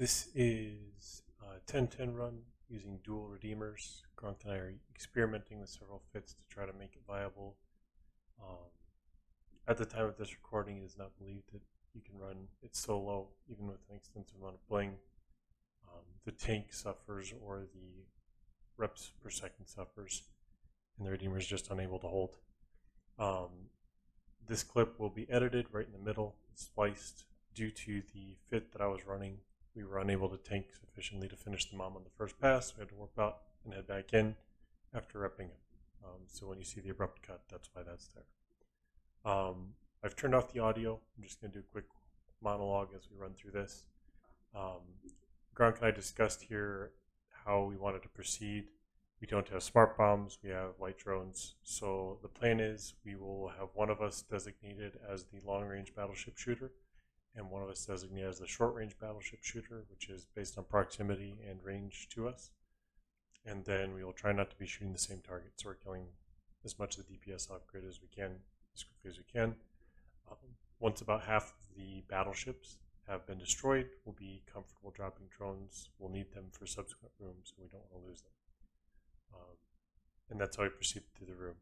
This is a 10-10 run using dual redeemers. Gronk and I are experimenting with several fits to try to make it viable. At the time of this recording, it is not believed that you can run it solo, even with an extensive amount of bling. The tank suffers, or the reps per second suffers, and the redeemer is just unable to hold. This clip will be edited right in the middle, spliced. Due to the fit that I was running, we were unable to tank sufficiently to finish the mom on the first pass. We had to warp out and head back in after repping it. So when you see the abrupt cut, that's why that's there. I've turned off the audio. I'm just going to do a quick monologue as we run through this. Gronk and I discussed here how we wanted to proceed. We don't have smart bombs, we have light drones. So the plan is we will have one of us designated as the long-range battleship shooter, and one of us designated as the short-range battleship shooter, which is based on proximity and range to us. And then we will try not to be shooting the same target, so we're killing as much of the DPS off grid as we can, as quickly as we can. Once about half of the battleships have been destroyed, we'll be comfortable dropping drones. We'll need them for subsequent rooms, and we don't want to lose them. And that's how we proceed through the room.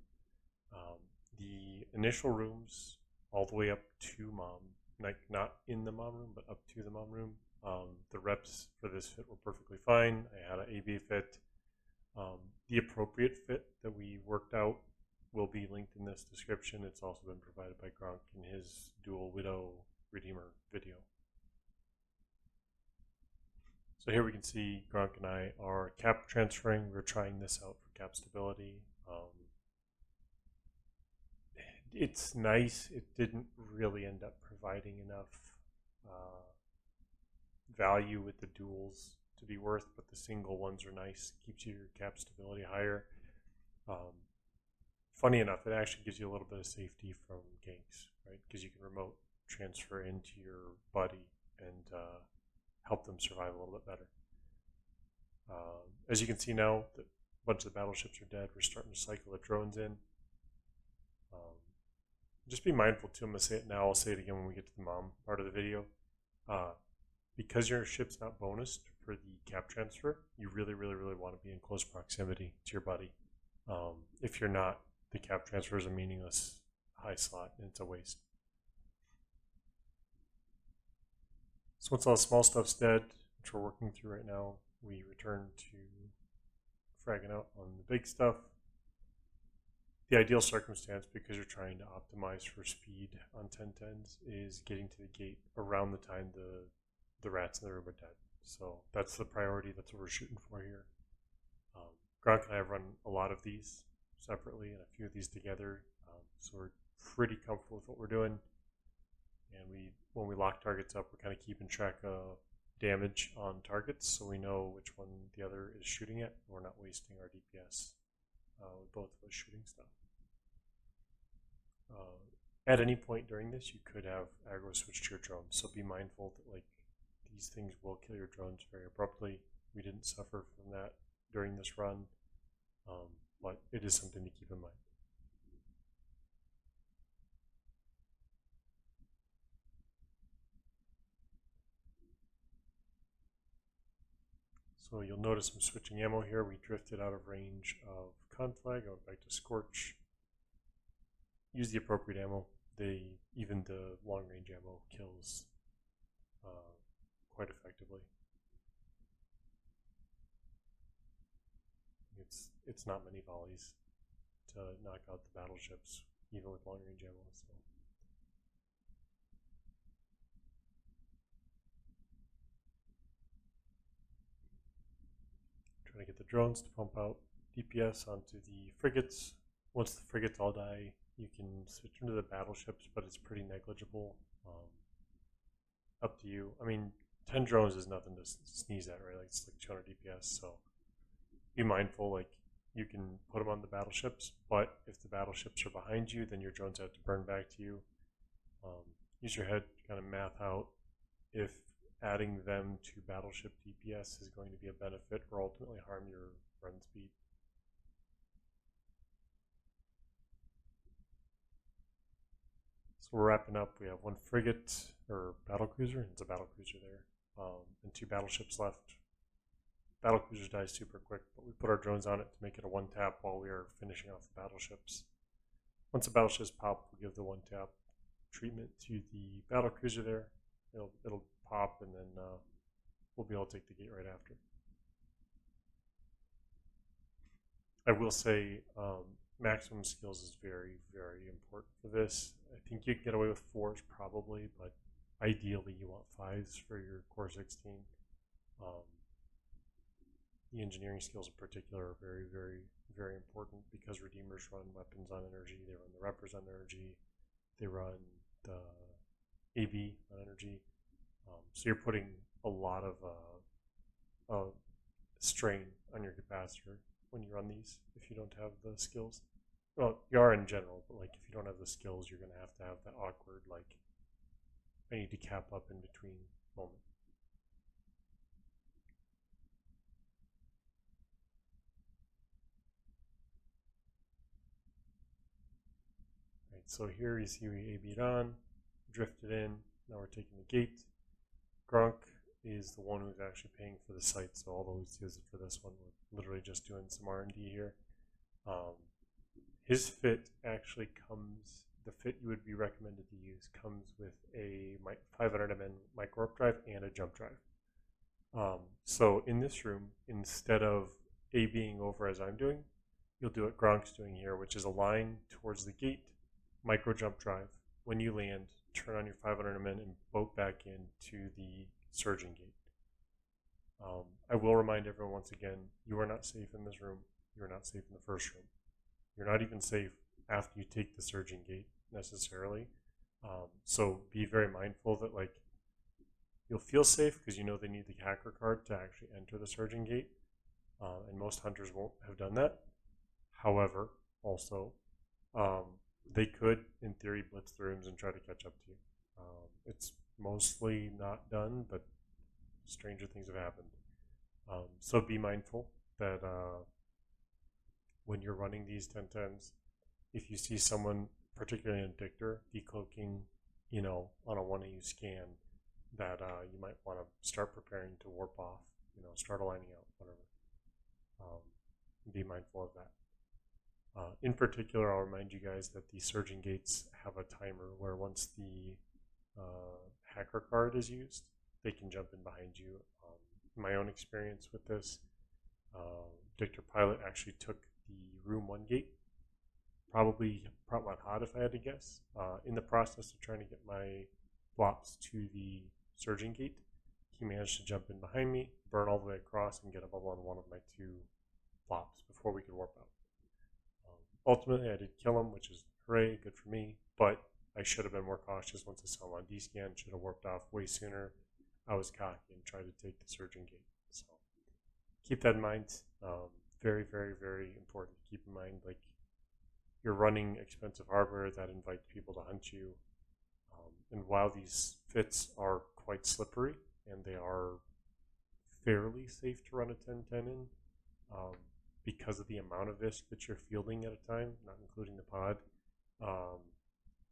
The initial rooms, all the way up to mom, like not in the mom room, but up to the mom room. The reps for this fit were perfectly fine. I had an AB fit. The appropriate fit that we worked out will be linked in this description. It's also been provided by Gronk in his dual Widow Redeemer video. So here we can see Gronk and I are cap transferring. We're trying this out for cap stability. It's nice. It didn't really end up providing enough value with the duals to be worth, but the single ones are nice. Keeps your cap stability higher. Funny enough, it actually gives you a little bit of safety from ganks, right? Because you can remote transfer into your buddy and help them survive a little bit better. As you can see now, a bunch of the battleships are dead. We're starting to cycle the drones in. Just be mindful too. I'm going to say it now. I'll say it again when we get to the mom part of the video. Because your ship's not bonused for the cap transfer, you really want to be in close proximity to your buddy. If you're not, the cap transfer is a meaningless high slot and it's a waste. So once all the small stuff's dead, which we're working through right now, we return to fragging out on the big stuff. The ideal circumstance, because you're trying to optimize for speed on 1010s, is getting to the gate around the time the rats in the room are dead. So that's the priority. That's what we're shooting for here. Gronk and I have run a lot of these separately and a few of these together, so we're pretty comfortable with what we're doing. And when we lock targets up, we're kind of keeping track of damage on targets, so we know which one the other is shooting at. We're not wasting our DPS with both of us shooting stuff. At any point during this, you could have aggro switch to your drones, so be mindful that these things will kill your drones very abruptly. We didn't suffer from that during this run, but it is something to keep in mind. So you'll notice I'm switching ammo here. We drifted out of range of Conflag. I went back to Scorch. Use the appropriate ammo. Even the long range ammo kills quite effectively. It's not many volleys to knock out the battleships, even with long range ammo. So. Trying to get the drones to pump out DPS onto the frigates. Once the frigates all die, you can switch into the battleships, but it's pretty negligible. Up to you. I mean, 10 drones is nothing to sneeze at, right? It's like 200 DPS, so be mindful. You can put them on the battleships, but if the battleships are behind you, then your drones have to burn back to you. Use your head to kind of math out if adding them to battleship DPS is going to be a benefit or ultimately harm your run speed. So we're wrapping up. We have one frigate or battlecruiser. It's a battlecruiser there. and 2 battleships left. Battlecruisers die super quick, but we put our drones on it to make it a 1-tap while we are finishing off the battleships. Once the battleships pop, we'll give the 1-tap treatment to the battlecruiser there. It'll pop, and then we'll be able to take the gate right after. I will say maximum skills is very, very important for this. I think you can get away with 4s probably, but ideally you want 5s for your core 16. The engineering skills in particular are very, very, very important because Redeemers run weapons on energy, they run the Reppers on energy, they run the AB on energy. So you're putting a lot of strain on your capacitor when you run these if you don't have the skills. Well, you are in general, but like if you don't have the skills, you're going to have that awkward, like, I need to cap up in between moment. Right, so here you see we AB'd on, drifted in, now we're taking the gate. Gronk is the one who's actually paying for the site, so although he's used it for this one, we're literally just doing some R&D here. His fit actually comes, the fit you would be recommended to use comes with a 500 mN Microwarpdrive and a jump drive. So in this room, instead of ABing over as I'm doing, you'll do what Gronk's doing here, which is a line towards the gate, micro jump drive. When you land, turn on your 500 mN and boat back into the surging gate. I will remind everyone once again, you are not safe in this room. You are not safe in the first room. You're not even safe after you take the surging gate necessarily. So be very mindful that like you'll feel safe because you know they need the hacker card to actually enter the surging gate, and most hunters won't have done that. However, also they could, in theory, blitz the rooms and try to catch up to you. It's mostly not done, but stranger things have happened. So be mindful that when you're running these 1010s, if you see someone, particularly an addictor, decloaking, on a 1AU scan, that you might want to start preparing to warp off, start aligning out, whatever. Be mindful of that. In particular, I'll remind you guys that the surging gates have a timer where once the hacker card is used, they can jump in behind you. My own experience with this, Dictor Pilot actually took the room 1 gate, probably went hot if I had to guess. In the process of trying to get my flops to the surging gate, he managed to jump in behind me, burn all the way across, and get a bubble on one of my 2 flops before we could warp out. Ultimately, I did kill him, which is hooray, good for me, but I should have been more cautious once I saw him on D-scan, should have warped off way sooner. I was cocky and tried to take the surging gate. So keep that in mind. Very, very, very important to keep in mind. Like, you're running expensive hardware that invites people to hunt you. And while these fits are quite slippery and they are fairly safe to run a 1010 in, because of the amount of ISK that you're fielding at a time, not including the pod,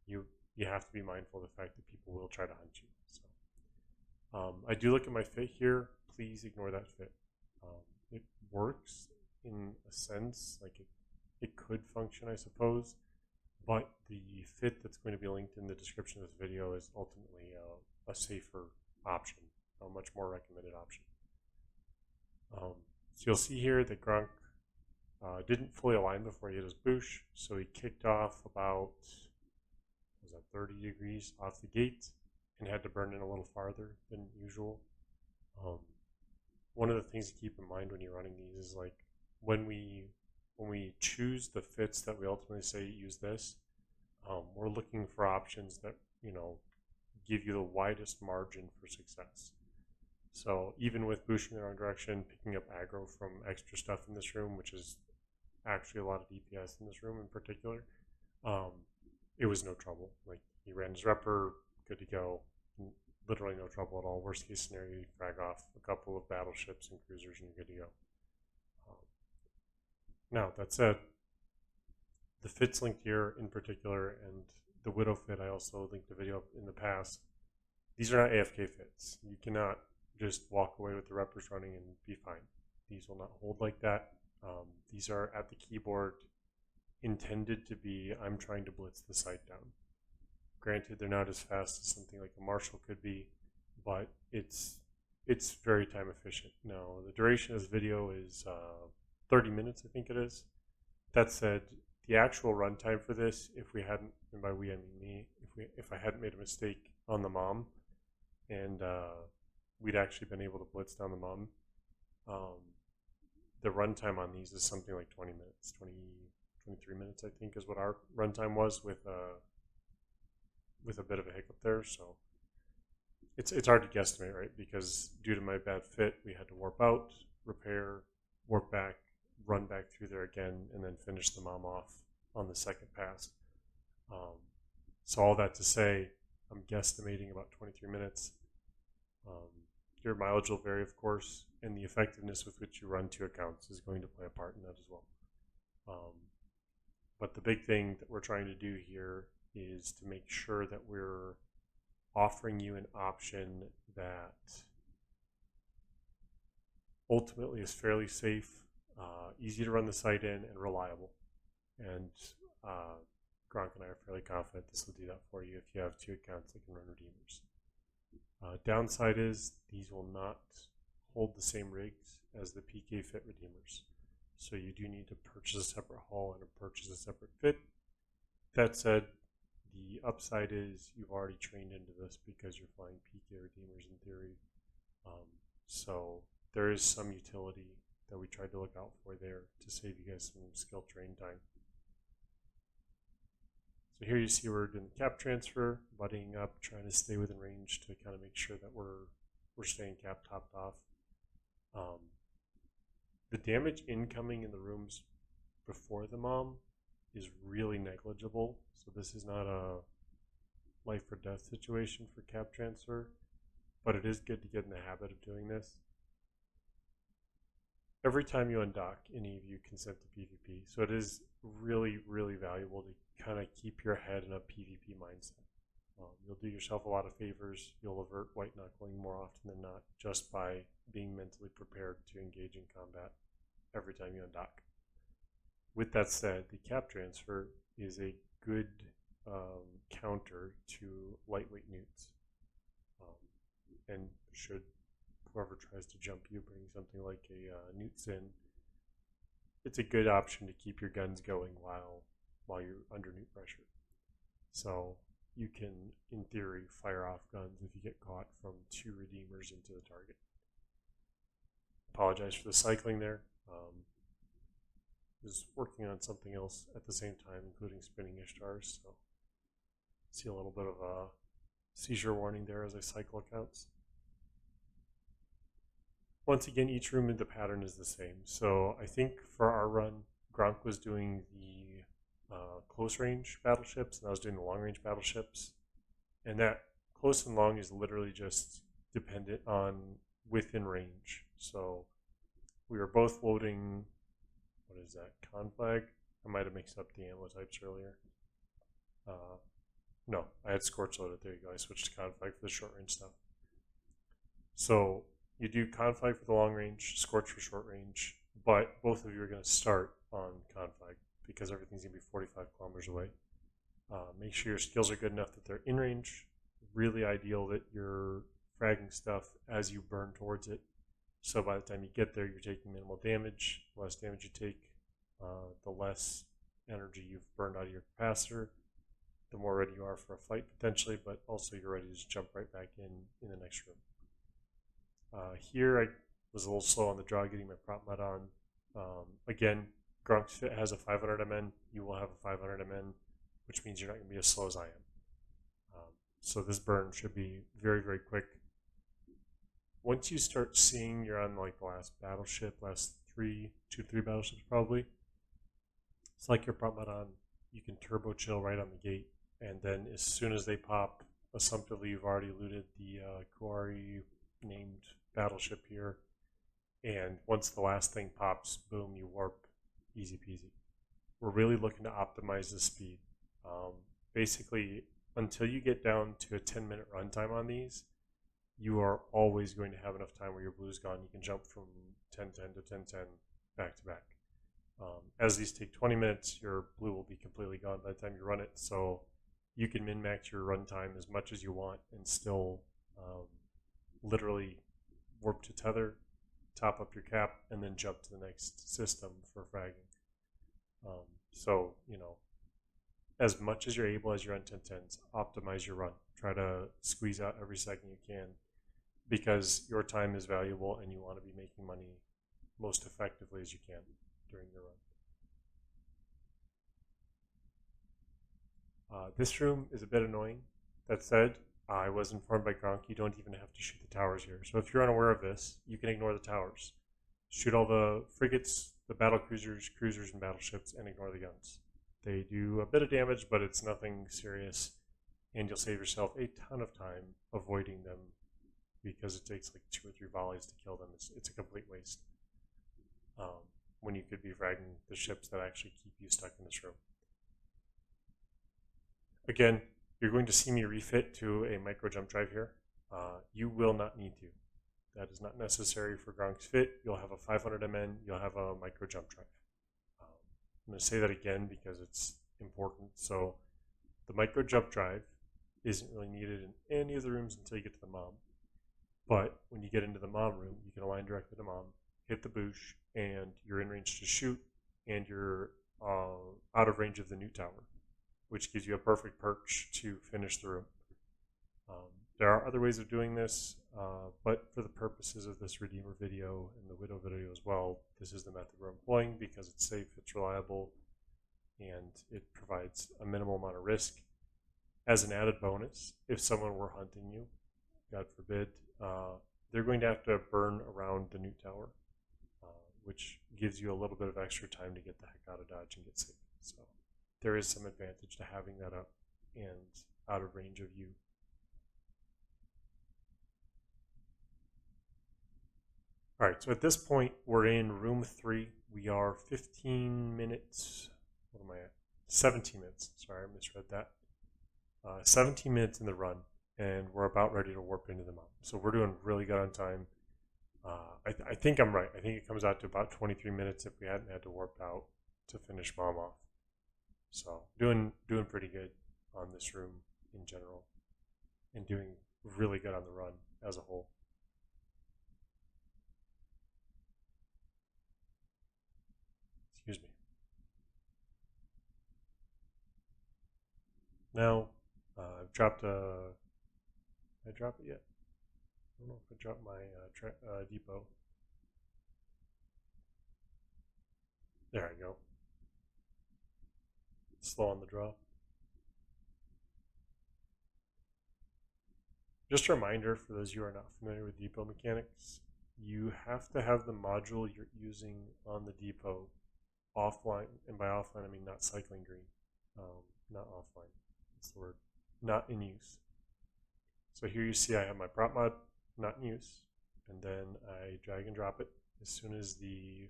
you have to be mindful of the fact that people will try to hunt you. So I do look at my fit here. Please ignore that fit. It works in a sense, like it could function, I suppose, but the fit that's going to be linked in the description of this video is ultimately a safer option, a much more recommended option. So you'll see here that Gronk didn't fully align before he hit his boosh, so he kicked off about 30 degrees off the gate and had to burn in a little farther than usual. One of the things to keep in mind when you're running these is like when we choose the fits that we ultimately say use this, we're looking for options that give you the widest margin for success. So even with boosting in the wrong direction, picking up aggro from extra stuff in this room, which is actually a lot of DPS in this room in particular, it was no trouble. Like, he ran his repper, good to go, literally no trouble at all. Worst case scenario, you frag off a couple of battleships and cruisers and you're good to go. Now, that said, the fits linked here in particular, and the Widow fit, I also linked a video in the past. These are not AFK fits. You cannot just walk away with the repers running and be fine. These will not hold like that. These are at the keyboard intended to be, I'm trying to blitz the site down. Granted, they're not as fast as something like a Marshal could be, but it's very time efficient. Now, the duration of this video is 30 minutes, I think it is. That said, the actual runtime for this, if we hadn't, and by we I mean me, if I hadn't made a mistake on the mom, and we'd actually been able to blitz down the mom, the runtime on these is something like 20 minutes, 23 minutes, I think, is what our runtime was with a bit of a hiccup there. So it's hard to guesstimate, right? Because due to my bad fit, we had to warp out, repair, warp back, run back through there again, and then finish the mom off on the second pass. So all that to say, I'm guesstimating about 23 minutes. Your mileage will vary, of course, and the effectiveness with which you run 2 accounts is going to play a part in that as well. But the big thing that we're trying to do here is to make sure that we're offering you an option that ultimately is fairly safe, easy to run the site in, and reliable. And Gronk and I are fairly confident this will do that for you if you have 2 accounts that can run redeemers. Downside is these will not hold the same rigs as the PK fit redeemers. So you do need to purchase a separate hull and purchase a separate fit. That said, the upside is you've already trained into this because you're flying PK redeemers in theory. So there is some utility that we tried to look out for there to save you guys some skill train time. So here you see we're doing the cap transfer, buddying up, trying to stay within range to kind of make sure that we're staying cap topped off. The damage incoming in the rooms before the mom is really negligible. So this is not a life or death situation for cap transfer, but it is good to get in the habit of doing this. Every time you undock, any of you consent to PvP. So it is really, really valuable to kind of keep your head in a PvP mindset. You'll do yourself a lot of favors. You'll avert white knuckling more often than not just by being mentally prepared to engage in combat every time you undock. With that said, the cap transfer is a good counter to lightweight newts. And should whoever tries to jump you bring something like a newts in, it's a good option to keep your guns going while you're under newt pressure. So you can, in theory, fire off guns if you get caught from 2 redeemers into the target. Apologize for the cycling there. Was working on something else at the same time, including spinning Ishtars, so see a little bit of a seizure warning there as I cycle accounts. Once again, each room in the pattern is the same. So I think for our run, Gronk was doing the close range battleships, and I was doing the long range battleships. And that close and long is literally just dependent on within range. So we were both loading, what is that, Conflag? I might have mixed up the ammo types earlier. No, I had Scorch loaded. There you go. I switched to Conflag for the short range stuff. So you do Conflag for the long range, Scorch for short range, but both of you are going to start on Conflag because everything's going to be 45 kilometers away. Make sure your skills are good enough that they're in range. Really ideal that you're fragging stuff as you burn towards it. So by the time you get there, you're taking minimal damage. The less damage you take, the less energy you've burned out of your capacitor, the more ready you are for a fight potentially, but also you're ready to just jump right back in the next room. Here I was a little slow on the draw getting my prop mod on. Again, Gronk's fit has a 500 MN. You will have a 500 MN, which means you're not going to be as slow as I am. So this burn should be very, very quick. Once you start seeing you're on like the last battleship, last 2-3 battleships probably, it's like your prop mod on. You can turbo chill right on the gate, and then as soon as they pop, assumptively you've already looted the Corpii named battleship here, and once the last thing pops, boom, you warp, easy peasy. We're really looking to optimize the speed. Basically, until you get down to a 10-minute runtime on these, you are always going to have enough time where your blue's gone. You can jump from 10-10 to 10-10 back to back. As these take 20 minutes, your blue will be completely gone by the time you run it, so you can min-max your runtime as much as you want and still literally warp to tether, top up your cap, and then jump to the next system for fragging. So, you know, as much as you're able as you're on 10-10s, optimize your run. Try to squeeze out every second you can because your time is valuable and you want to be making money most effectively as you can during your run. This room is a bit annoying. That said, I was informed by Gronk you don't even have to shoot the towers here. So if you're unaware of this, you can ignore the towers. Shoot all the frigates, the battle cruisers, and battleships, and ignore the guns. They do a bit of damage, but it's nothing serious, and you'll save yourself a ton of time avoiding them because it takes like 2 or 3 volleys to kill them. It's a complete waste when you could be fragging the ships that actually keep you stuck in this room. Again, you're going to see me refit to a micro jump drive here. You will not need to. That is not necessary for Gronk's fit. You'll have a 500 MN, you'll have a micro jump drive. I'm going to say that again because it's important. So the micro jump drive isn't really needed in any of the rooms until you get to the mom. But when you get into the mom room, you can align directly to mom, hit the boosh, and you're in range to shoot, and you're out of range of the new tower, which gives you a perfect perch to finish the room. There are other ways of doing this, but for the purposes of this Redeemer video and the Widow video as well, this is the method we're employing because it's safe, it's reliable, and it provides a minimal amount of risk. As an added bonus, if someone were hunting you, God forbid, they're going to have to burn around the new tower, which gives you a little bit of extra time to get the heck out of dodge and get safe. So there is some advantage to having that up and out of range of you. All right, so at this point, we're in room 3. We are 15 minutes, what am I at? 17 minutes, sorry, I misread that. 17 minutes in the run, and we're about ready to warp into the mom. So we're doing really good on time. I think I'm right. I think it comes out to about 23 minutes if we hadn't had to warp out to finish mom off. So doing pretty good on this room in general, and doing really good on the run as a whole. Excuse me. Now, I've dropped did I drop it yet? I don't know if I dropped my depot. There I go. Slow on the draw. Just a reminder for those of you who are not familiar with depot mechanics, you have to have the module you're using on the depot offline, and by offline I mean not cycling green, not offline, that's the word, not in use. So here you see I have my prop mod not in use, and then I drag and drop it as soon as the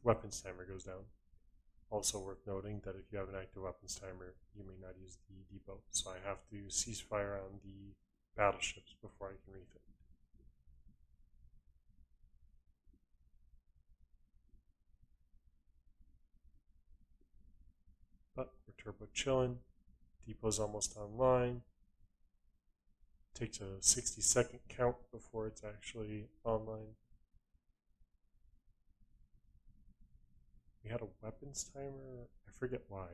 weapons timer goes down. Also worth noting that if you have an active weapons timer, you may not use the depot, so I have to cease fire on the battleships before I can refit. But we're turbo chilling. Depot's almost online. Takes a 60-second count before it's actually online. We had a weapons timer. I forget why.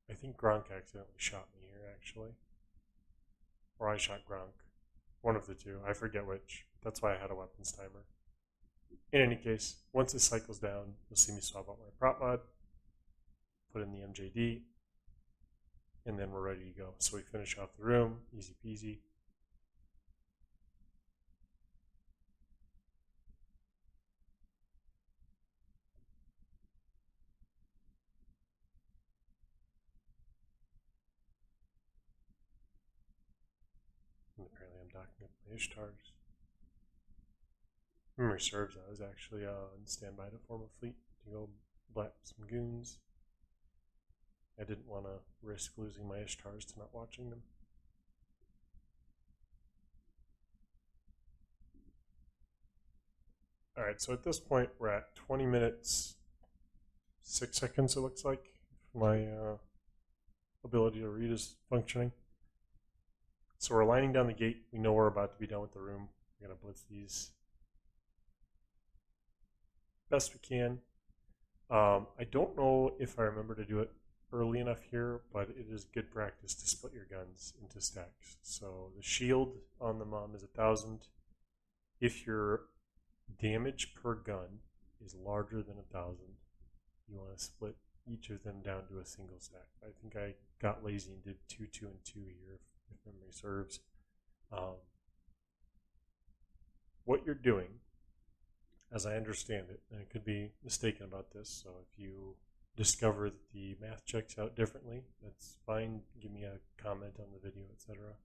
I think Gronk accidentally shot me here, actually. Or I shot Gronk. One of the two. I forget which. That's why I had a weapons timer. In any case, once it cycles down, you'll see me swap out my prop mod, put in the MJD, and then we're ready to go. So we finish off the room, easy peasy. And apparently I'm docking up my Ishtars. Memory serves, I was actually on standby to form a fleet to go blap some goons. I didn't want to risk losing my Ishtars to not watching them. Alright, so at this point we're at 20 minutes, 6 seconds it looks like. My ability to read is functioning. So we're lining down the gate. We know we're about to be done with the room. We're going to blitz these best we can. I don't know if I remember to do it early enough here, but it is good practice to split your guns into stacks. So the shield on the mom is 1,000. If your damage per gun is larger than 1,000, you want to split each of them down to a single stack. I think I got lazy and did 2, 2, and 2 here, if memory serves. What you're doing, as I understand it, and I could be mistaken about this, so if you discover that the math checks out differently, that's fine. Give me a comment on the video, etc.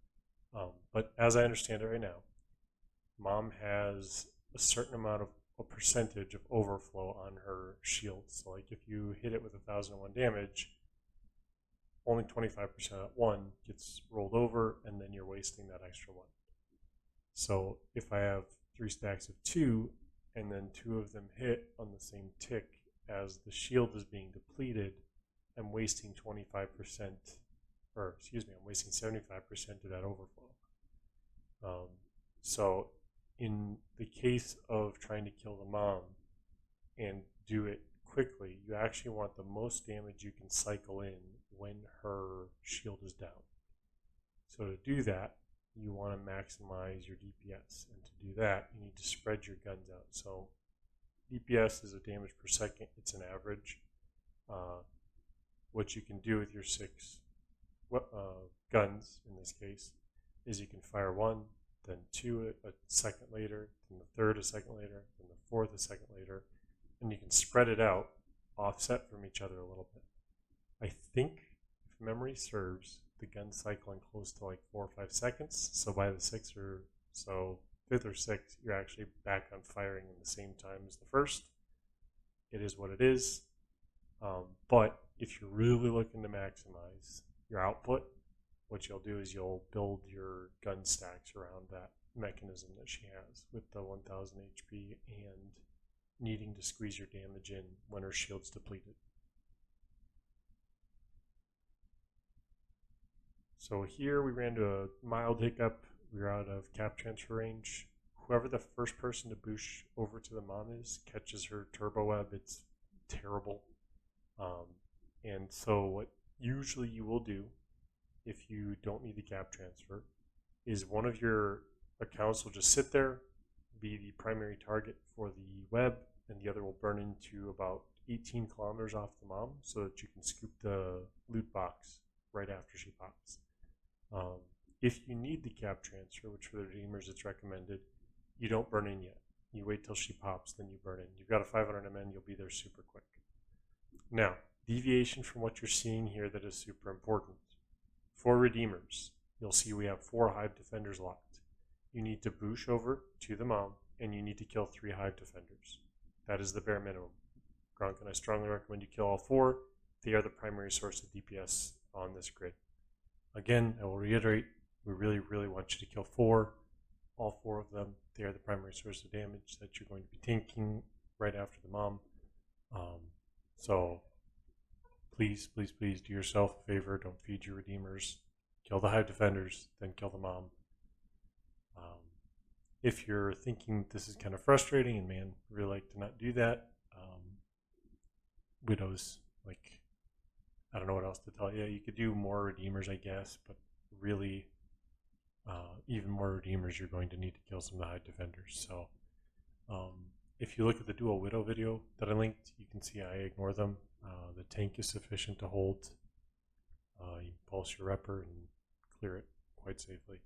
But as I understand it right now, Mom has a certain amount of a percentage of overflow on her shield. So like if you hit it with 1,001 damage, only 25% at 1 gets rolled over, and then you're wasting that extra 1. So if I have 3 stacks of 2, and then 2 of them hit on the same tick as the shield is being depleted, I'm wasting 25%, or excuse me, I'm wasting 75% of that overflow. So in the case of trying to kill the mom and do it quickly, you actually want the most damage you can cycle in when her shield is down. So to do that, you want to maximize your DPS, and to do that, you need to spread your guns out. So DPS is a damage per second. It's an average. What you can do with your 6 guns, in this case, is you can fire 1, then 2 a second later, then the 3rd a second later, then the 4th a second later, and you can spread it out, offset from each other a little bit. I think, if memory serves, the gun cycling close to like 4 or 5 seconds, so by the 5th or 6th, you're actually back on firing in the same time as the first. It is what it is, but if you're really looking to maximize your output, what you'll do is you'll build your gun stacks around that mechanism that she has with the 1,000 HP and needing to squeeze your damage in when her shield's depleted. So here we ran into a mild hiccup. We were out of cap transfer range. Whoever the first person to boosh over to the mom is catches her turbo web. It's terrible. And so what usually you will do, if you don't need the cap transfer, is one of your accounts will just sit there, be the primary target for the web, and the other will burn into about 18 kilometers off the mom so that you can scoop the loot box right after she pops. If you need the cap transfer, which for the redeemers it's recommended, you don't burn in yet. You wait till she pops, then you burn in. You've got a 500 MN, you'll be there super quick. Now, deviation from what you're seeing here that is super important. For redeemers, you'll see we have 4 hive defenders locked. You need to boosh over to the mom, and you need to kill 3 hive defenders. That is the bare minimum. Gronk and I strongly recommend you kill all 4. They are the primary source of DPS on this grid. Again, I will reiterate, we really, really want you to kill 4. All 4 of them. They are the primary source of damage that you're going to be tanking right after the mom. So please, please, please do yourself a favor. Don't feed your redeemers. Kill the hive defenders, then kill the mom. If you're thinking this is kind of frustrating and man, really like to not do that, widows, like, I don't know what else to tell you. You could do more redeemers, I guess, but really, even more redeemers, you're going to need to kill some of the hive defenders. So if you look at the dual widow video that I linked, you can see I ignore them. The tank is sufficient to hold. You pulse your repper and clear it quite safely.